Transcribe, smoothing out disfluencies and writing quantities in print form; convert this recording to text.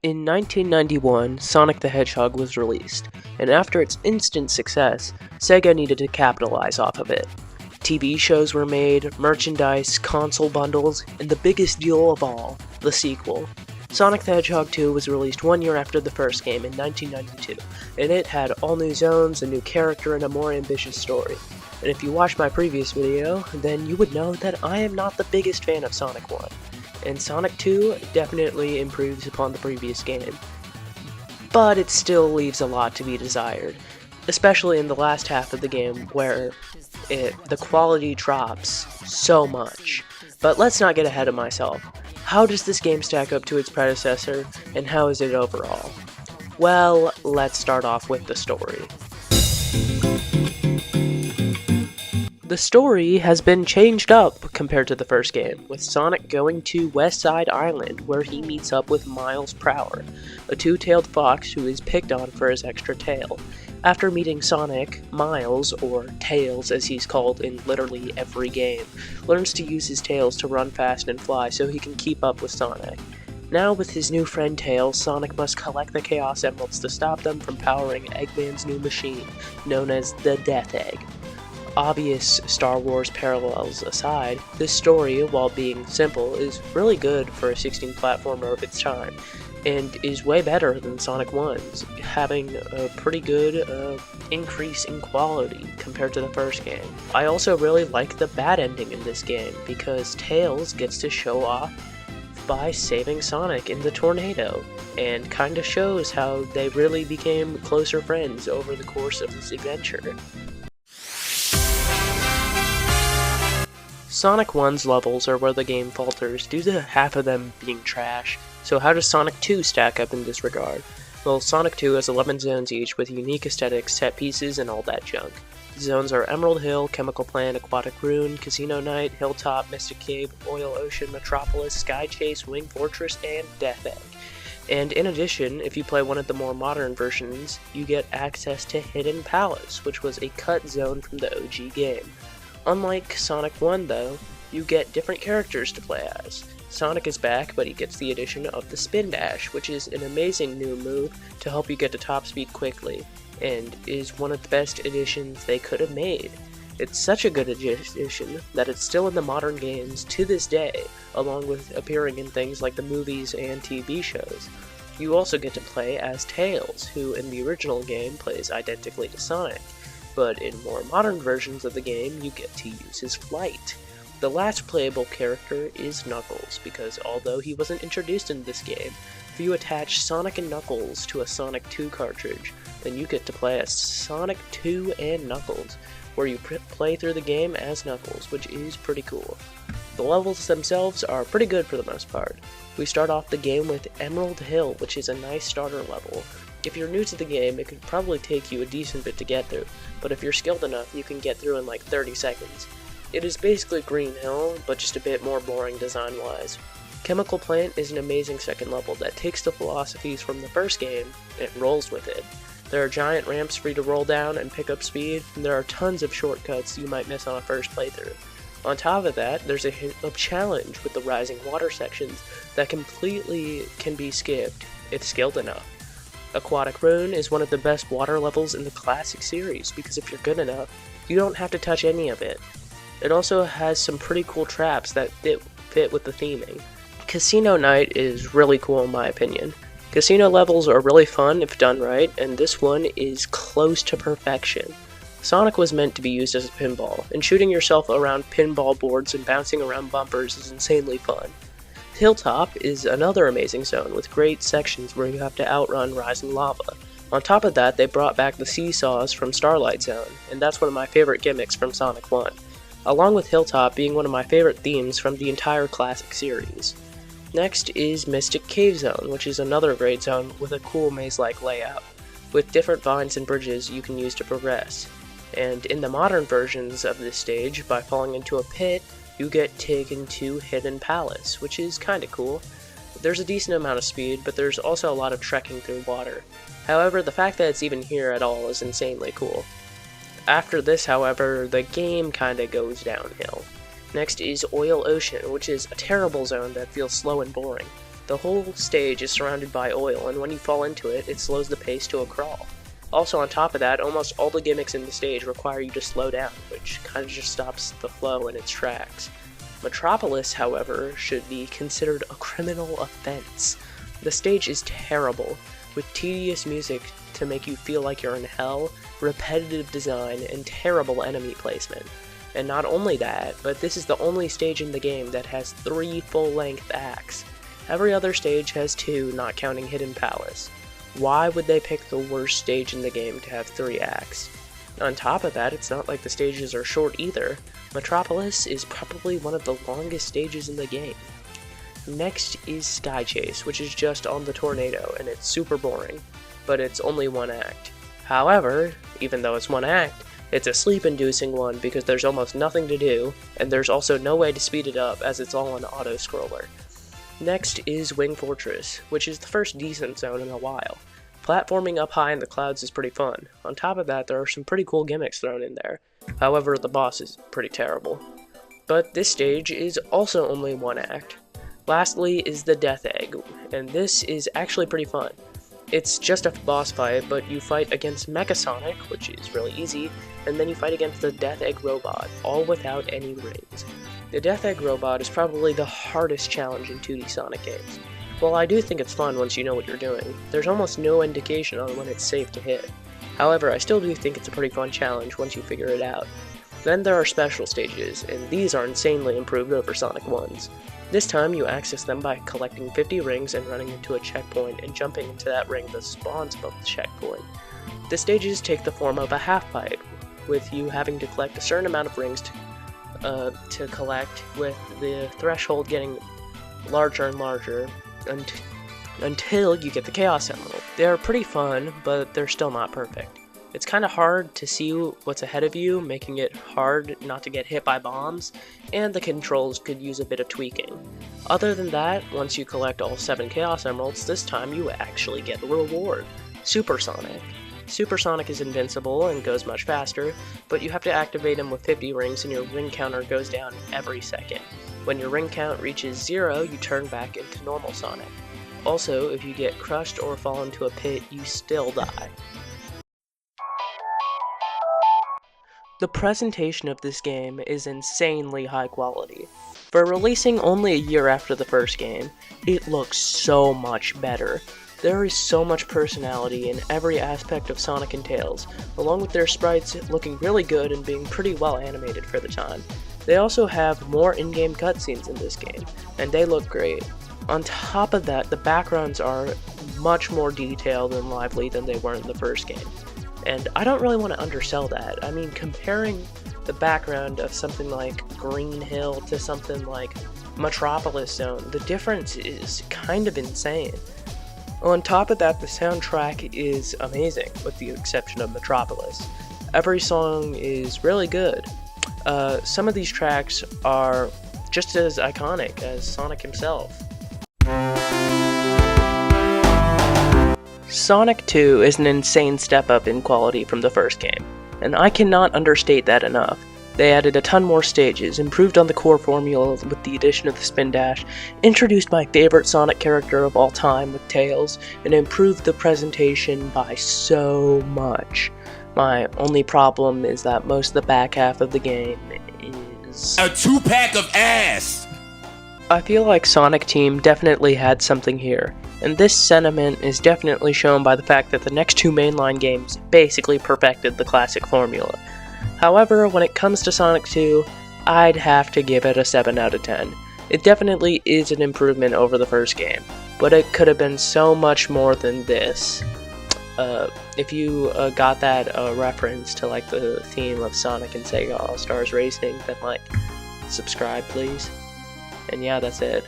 In 1991, Sonic the Hedgehog was released, and after its instant success, Sega needed to capitalize off of it. TV shows were made, merchandise, console bundles, and the biggest deal of all, the sequel. Sonic the Hedgehog 2 was released 1 year after the first game in 1992, and it had all new zones, a new character, and a more ambitious story. And if you watched my previous video, then you would know that I am not the biggest fan of Sonic 1. And Sonic 2 definitely improves upon the previous game, but it still leaves a lot to be desired, especially in the last half of the game where the quality drops so much. But let's not get ahead of myself. How does this game stack up to its predecessor, and how is it overall? Well, let's start off with the story. The story has been changed up compared to the first game, with Sonic going to West Side Island where he meets up with Miles Prower, a two-tailed fox who is picked on for his extra tail. After meeting Sonic, Miles, or Tails as he's called in literally every game, learns to use his tails to run fast and fly so he can keep up with Sonic. Now with his new friend Tails, Sonic must collect the Chaos Emeralds to stop them from powering Eggman's new machine, known as the Death Egg. Obvious Star Wars parallels aside, this story, while being simple, is really good for a 16 platformer of its time, and is way better than Sonic 1's, having a pretty good increase in quality compared to the first game. I also really like the bad ending in this game, because Tails gets to show off by saving Sonic in the tornado, and kinda shows how they really became closer friends over the course of this adventure. Sonic 1's levels are where the game falters due to half of them being trash, so how does Sonic 2 stack up in this regard? Well, Sonic 2 has 11 zones each with unique aesthetics, set pieces, and all that junk. The zones are Emerald Hill, Chemical Plant, Aquatic Ruin, Casino Night, Hilltop, Mystic Cave, Oil Ocean, Metropolis, Sky Chase, Wing Fortress, and Death Egg. And in addition, if you play one of the more modern versions, you get access to Hidden Palace, which was a cut zone from the OG game. Unlike Sonic 1 though, you get different characters to play as. Sonic is back, but he gets the addition of the Spin Dash, which is an amazing new move to help you get to top speed quickly, and is one of the best additions they could have made. It's such a good addition that it's still in the modern games to this day, along with appearing in things like the movies and TV shows. You also get to play as Tails, who in the original game plays identically to Sonic. But in more modern versions of the game, you get to use his flight. The last playable character is Knuckles, because although he wasn't introduced in this game, if you attach Sonic and Knuckles to a Sonic 2 cartridge, then you get to play as Sonic 2 and Knuckles, where you play through the game as Knuckles, which is pretty cool. The levels themselves are pretty good for the most part. We start off the game with Emerald Hill, which is a nice starter level. If you're new to the game, it could probably take you a decent bit to get through, but if you're skilled enough, you can get through in like 30 seconds. It is basically Green Hill, but just a bit more boring design-wise. Chemical Plant is an amazing second level that takes the philosophies from the first game and rolls with it. There are giant ramps for you to roll down and pick up speed, and there are tons of shortcuts you might miss on a first playthrough. On top of that, there's a challenge with the rising water sections that completely can be skipped if skilled enough. Aquatic Ruin is one of the best water levels in the classic series because if you're good enough, you don't have to touch any of it. It also has some pretty cool traps that fit with the theming. Casino Night is really cool in my opinion. Casino levels are really fun if done right, and this one is close to perfection. Sonic was meant to be used as a pinball, and shooting yourself around pinball boards and bouncing around bumpers is insanely fun. Hilltop is another amazing zone with great sections where you have to outrun rising lava. On top of that, they brought back the seesaws from Starlight Zone, and that's one of my favorite gimmicks from Sonic 1, along with Hilltop being one of my favorite themes from the entire classic series. Next is Mystic Cave Zone, which is another great zone with a cool maze-like layout, with different vines and bridges you can use to progress. And in the modern versions of this stage, by falling into a pit, you get taken to Hidden Palace, which is kinda cool. There's a decent amount of speed, but there's also a lot of trekking through water. However, the fact that it's even here at all is insanely cool. After this, however, the game kinda goes downhill. Next is Oil Ocean, which is a terrible zone that feels slow and boring. The whole stage is surrounded by oil, and when you fall into it, it slows the pace to a crawl. Also, on top of that, almost all the gimmicks in the stage require you to slow down, which kind of just stops the flow in its tracks. Metropolis, however, should be considered a criminal offense. The stage is terrible, with tedious music to make you feel like you're in hell, repetitive design, and terrible enemy placement. And not only that, but this is the only stage in the game that has 3 full-length acts. Every other stage has 2, not counting Hidden Palace. Why would they pick the worst stage in the game to have 3 acts? On top of that, it's not like the stages are short either. Metropolis is probably one of the longest stages in the game. Next is Sky Chase, which is just on the tornado, and it's super boring, but it's only 1 act. However, even though it's 1 act, it's a sleep-inducing one because there's almost nothing to do, and there's also no way to speed it up as it's all an auto-scroller. Next is Wing Fortress, which is the first decent zone in a while. Platforming up high in the clouds is pretty fun. On top of that, there are some pretty cool gimmicks thrown in there. However, the boss is pretty terrible. But this stage is also only 1 act. Lastly is the Death Egg, and this is actually pretty fun. It's just a boss fight, but you fight against Mecha Sonic, which is really easy, and then you fight against the Death Egg Robot, all without any rings. The Death Egg Robot is probably the hardest challenge in 2D Sonic games. While I do think it's fun once you know what you're doing, there's almost no indication on when it's safe to hit. However, I still do think it's a pretty fun challenge once you figure it out. Then there are special stages, and these are insanely improved over Sonic 1's. This time you access them by collecting 50 rings and running into a checkpoint and jumping into that ring that spawns above the checkpoint. The stages take the form of a half pipe, with you having to collect a certain amount of rings to collect, with the threshold getting larger and larger until you get the Chaos Emerald. They are pretty fun, but they're still not perfect. It's kind of hard to see what's ahead of you, making it hard not to get hit by bombs, and the controls could use a bit of tweaking. Other than that, once you collect all 7 Chaos Emeralds, this time you actually get a reward: Super Sonic. Super Sonic is invincible and goes much faster, but you have to activate him with 50 rings and your ring counter goes down every second. When your ring count reaches 0, you turn back into normal Sonic. Also, if you get crushed or fall into a pit, you still die. The presentation of this game is insanely high quality. For releasing only a year after the first game, it looks so much better. There is so much personality in every aspect of Sonic and Tails, along with their sprites looking really good and being pretty well animated for the time. They also have more in-game cutscenes in this game, and they look great. On top of that, the backgrounds are much more detailed and lively than they were in the first game. And I don't really want to undersell that. I mean, comparing the background of something like Green Hill to something like Metropolis Zone, the difference is kind of insane. On top of that, the soundtrack is amazing, with the exception of Metropolis. Every song is really good. Some of these tracks are just as iconic as Sonic himself. Sonic 2 is an insane step up in quality from the first game, and I cannot understate that enough. They added a ton more stages, improved on the core formula with the addition of the Spin Dash, introduced my favorite Sonic character of all time with Tails, and improved the presentation by so much. My only problem is that most of the back half of the game is a 2-pack of ass! I feel like Sonic Team definitely had something here, and this sentiment is definitely shown by the fact that the next 2 mainline games basically perfected the classic formula. However, when it comes to Sonic 2, I'd have to give it a 7 out of 10. It definitely is an improvement over the first game, but it could have been so much more than this. If you got that reference to like the theme of Sonic and Sega All-Stars Racing, then like, subscribe please. And yeah, that's it.